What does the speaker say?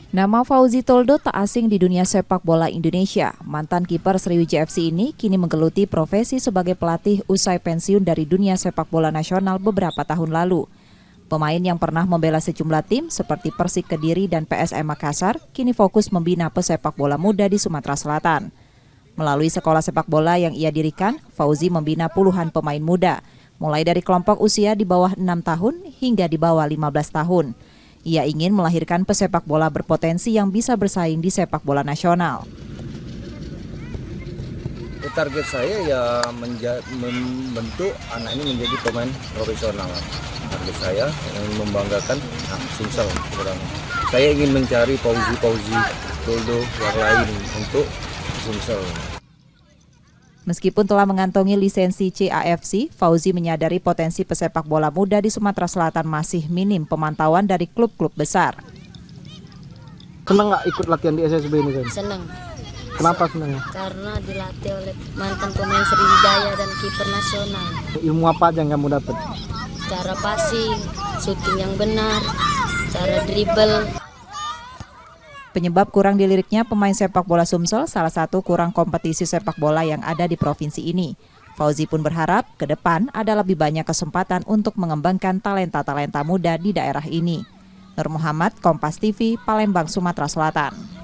Nama Fauzi Toldo tak asing di dunia sepak bola Indonesia. Mantan kiper Sriwijaya FC ini kini menggeluti profesi sebagai pelatih usai pensiun dari dunia sepak bola nasional beberapa tahun lalu. Pemain yang pernah membela sejumlah tim seperti Persik Kediri dan PSM Makassar kini fokus membina pesepak bola muda di Sumatera Selatan. Melalui sekolah sepak bola yang ia dirikan, Fauzi membina puluhan pemain muda, mulai dari kelompok usia di bawah 6 tahun hingga di bawah 15 tahun. Ia ingin melahirkan pesepak bola berpotensi yang bisa bersaing di sepak bola nasional. Target saya ya membentuk anak ini menjadi pemain profesional. Target saya yang membanggakan Sumsel. Saya ingin mencari Fauzi Toldo yang lain untuk Sumsel. Meskipun telah mengantongi lisensi CAFC, Fauzi menyadari potensi pesepak bola muda di Sumatera Selatan masih minim pemantauan dari klub-klub besar. Senang nggak ikut latihan di SSB ini kan? Senang. Kenapa senang? Karena dilatih oleh mantan pemain Sriwijaya dan kiper nasional. Ilmu apa aja yang kamu dapat? Cara passing, shooting yang benar, cara dribble. Penyebab kurang diliriknya pemain sepak bola Sumsel salah satu kurang kompetisi sepak bola yang ada di provinsi ini. Fauzi pun berharap ke depan ada lebih banyak kesempatan untuk mengembangkan talenta-talenta muda di daerah ini. Nur Muhammad, Kompas TV, Palembang, Sumatera Selatan.